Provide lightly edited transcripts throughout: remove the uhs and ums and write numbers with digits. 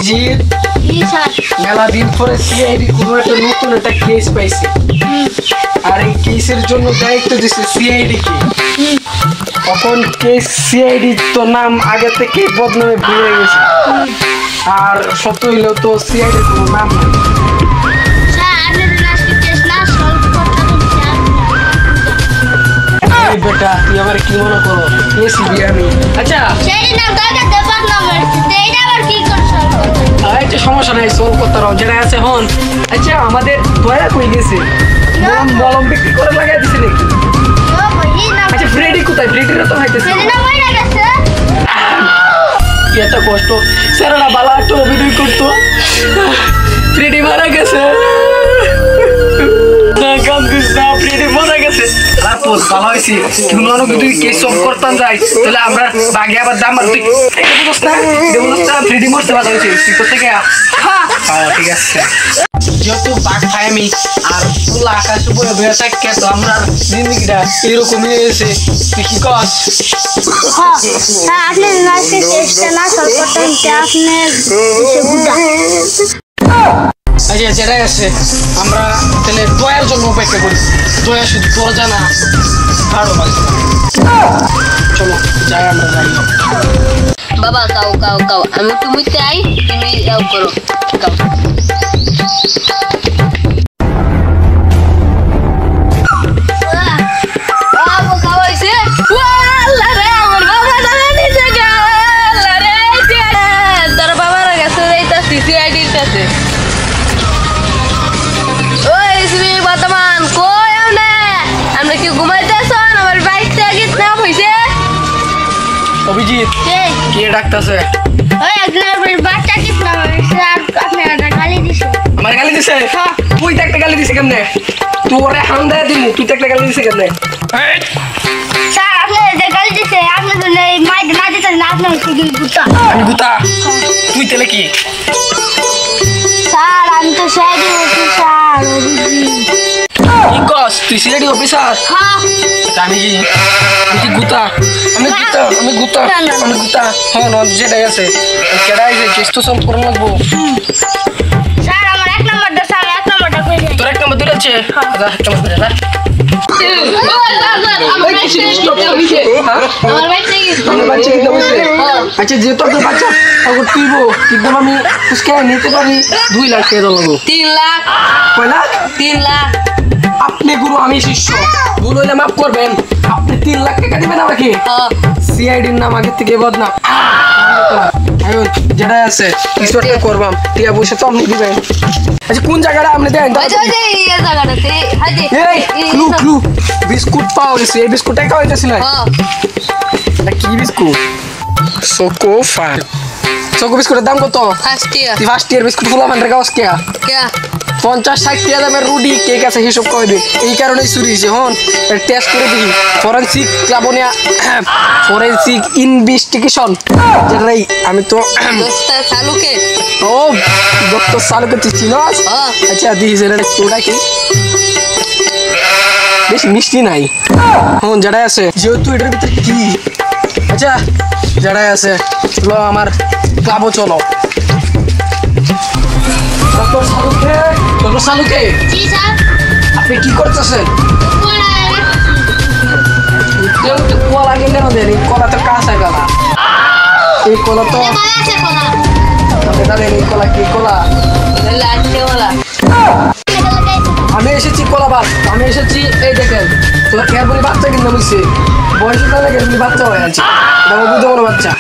জি মেলা দিন পরে সিআইডি কোনো একটা নতুন একটা কেস পাইছে আর এই কেসের জন্য দায়িত্ব দিচ্ছে সিআইডি কে তখন কেস সিআইডি তো নাম আগে থেকে বদনামে ভুলে গেছে আর সত্য হইলেও তো সিআইডি কোনো নাম নেই বেটা তুই আমার কি মনে করো এসিবি আমি আচ্ছা আচ্ছা সমস্যা নাই সলভ করতে পারো যেটা আছে হন আচ্ছা আমাদের দয়া কই গেছে মলম বিক্রি করে লাগাই দিছে নাকি আচ্ছা ফ্রেডি কোথায় ফ্রেডিরা তো খাইতেছে এত কষ্ট স্যারেরা বালা একটু অভিনয় করতো ফ্রেডি মারা গেছে ফ্রেডি মারা গেছে তারপর ভালো হয়েছি তুমি অনেক যদি কেস সলভ করতাম যাই তাহলে আমরা বাগে আবার দাম আর তুই ফ্রেডি মরতে ভালো হয়েছে তুই করতে গিয়া ঠিক আছে যেহেতু বাঘ খাই আমি আর খোলা আকাশ উপরে বেড়ে থাকে তো আমরা জিন্দিগিটা এরকমই হয়েছে তুই কি কর আচ্ছা যেটাই আছে আমরা তাহলে দয়ার জন্য অপেক্ষা করি দয়া শুধু দরজা না ভাড়ো পাচ্ছি চলো যাই আমরা যাই বাবা কাও কাও কাও আমি তুমি চাই তুমি যাও করো কাও অভিজিৎ কে ডাকতেছে আমার গালি দিছে তুই একটা গালি দিছে কেমনে তোরে হামদা দিমু তুই একটা গালি দিছে কেমনে স্যার আপনি যে গালি দিছে আপনি তো মাই না দিতে না আপনি গুতা আমি গুতা তুই তেলে কি স্যার আমি তো সাইডে অফিসার কি কস তুই সিআইডি অফিসার হ্যাঁ আমি কি গুতা আমি গুতা হ্যাঁ না যেটাই আছে কেডাই যে কেস তো সলভ করে লাগবো স্যার আমার এক নাম্বার দা স্যার এক নাম্বারটা কই দেন তোর এক নাম্বার দুই আছে যা এক নাম্বার যা আচ্ছা যেহেতু আপনার বাচ্চা তখন তুইব কিন্তু আমি ফুসকে নিতে পারি 2 লাখ টাকা লাগবো 3 লাখ কয় লাখ 3 লাখ আপনি গুরু আমি শিষ্য ভুল হইলে মাফ করবেন আপনি 3 লাখ টাকা দিবেন আমাকে সিআইডির নাম আগে থেকে বদনাম যেটা আছে কিছু একটা করবাম টিয়া পয়সা তো আপনি দিবেন আচ্ছা কোন জায়গাটা আপনি দেন ক্লু বিস্কুট পাওয়া গেছে এই বিস্কুটটাই খাওয়াইতেছিলেন এটা কি বিস্কুট চকো বিস্কুটের দাম কত ফার্স্ট ইয়ার বিস্কুট গুলো আমার গাছ কে 50-60 টাকা দামের রুডি কে কাছে হিসাব করে দে এই কারণেই চুরি হয়েছে হন টেস্ট করে দেখি ফরেন্সিক ইনভেস্টিগেশন যেটাই আমি তো ও ডক্টর সালুকে তুই চিনস আচ্ছা দিস এটা তোটা কি বেশ মিষ্টি নাই হন যেটাই আছে যেহেতু এটার ভিতরে কি আচ্ছা যেটাই আছে চলো আমার ক্লাবও চলো ডক্টর সালুকে জি স্যার আপনি কি করতেছেন কলা কিনে দেন এই কলা তো কাঁচা কলা এই কলা তো এই কলা কি কলা আমি এসেছি কলা বাস আমি এসেছি এই দেখেন তোর কেবলি বাচ্চা কিনে বলছি বয়সে তাহলে কেবলি বাচ্চা হয়ে আছে বুঝতে কোনো বাচ্চা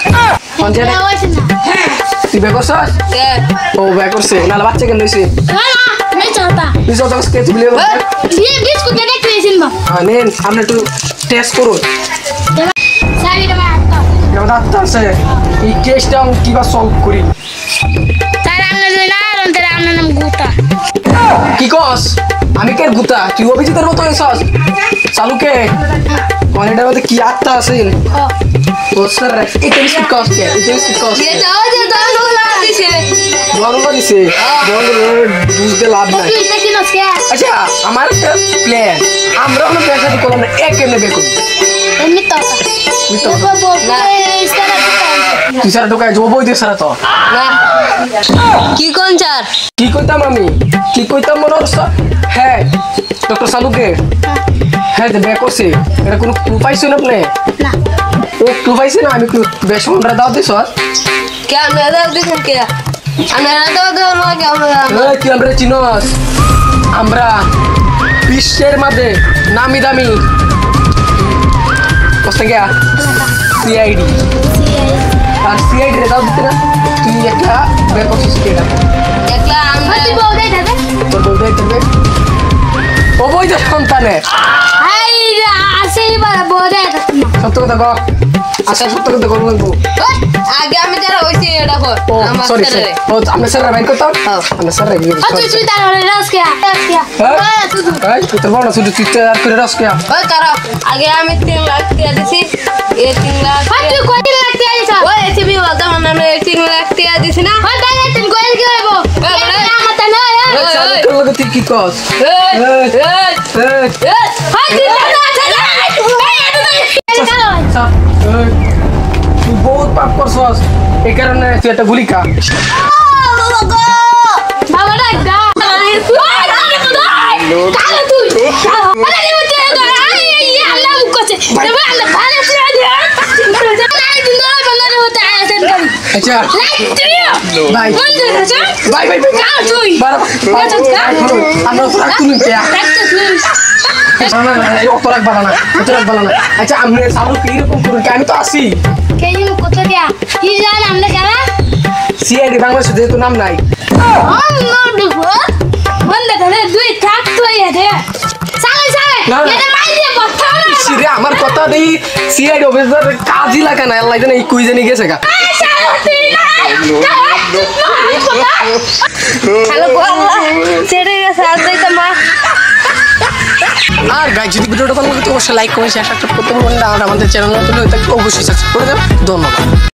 তুই বে করছিস ও বে করছে নাহলে বাচ্চা কেন হয়েছে আপনি একটু টেস্ট করুন এই কেসটা কিবা সলভ করি কি কস আমি কে গুতা তুই অভিজিতের মতো হয়েছস চালুকে অনেকটার মধ্যে কি আত্মা আছে এটা বিস্কুট কস কে এটা বিস্কুট কস বলবো দিছে বুঝতে লাভ নাই আচ্ছা আমার একটা প্ল্যান আমরা কোনো প্ল্যান সাথে করলাম না এক কেমনে বের করবো তুই স্যার ঢোকাই যাবো বই দিয়ে স্যার তো না কি কোন স্যার কি কইতাম আমি কি কইতাম মনে হচ্ছে হ্যাঁ ডক্টর সালুকে হ্যাঁ যে ব্যাক করছে এটা কোনো ক্লু পাইছেন আপনি না ও ক্লু পাইছে না আমি বেশ আমরা দাও দিস কে আমরা দাও দিছেন কে আমরা দাও দাও না কে আমরা কি আমরা চিনস আমরা বিশ্বের মধ্যে নামি দামি বুঝতে গিয়া সিআইডি আর সিআইডি রে দাও দিতে না তুই একটা ব্যাক করছিস এটা একলা আমরা তুই বউটাই যাবে তোর বউটাই করবে ও বই যে সন্তানে এই আসে এবার বউটাই যাবে সত্য কথা কো আচ্ছা সত্য কথা করবো লাগবো আগে আমি যারা হইছি এটা কর ও আমার সরি ছেলে ও আমরা স্যার বাইক করতাম আমরা স্যার বাইক তুই তার রাস্কিয়া হ্যাঁ তুই তোর বড় শুধু তুই আর করে রস কে ওই কারো আগে আমি 3 লাখ টাকা দিছি এই 3 লাখ তুই কত লাখ টাকা দিছ ওই এসবি বলতাম না আমি 3 লাখ টাকা দিছি না ওই বাইরে তুই গোয়েল কি হইব আমার তা না তোর লগে তুই কি কস এই এই এই তুই না তুই বহুত পাপ করছস এই কারণে তুই একটা গুলি খা বাবা ডাক আচ্ছা ভাই ভাই ভাই ভাই আমরা তো রাখতুম পেয়া না অত রাখ বালা না অত রাখ বালা না আচ্ছা আমি সালু কি রকম করুন আমি তো আসি সিআইডি বাংলাদেশে যেহেতু নাম নাই সিরে আমার কথা দেই সিআইডি অফিসার কাজই লাগা না আল্লাহ জানে এই কুই জানি গেছে গা আর গাইজ যদি ভিডিওটা ভালো লাগে তো অবশ্যই লাইক কমেন্ট শেয়ার সাবস্ক্রাইব করতে ভুলবেন না আর আমাদের চ্যানেল নতুন হয়ে থাকলে অবশ্যই সাবস্ক্রাইব করে দেবেন ধন্যবাদ।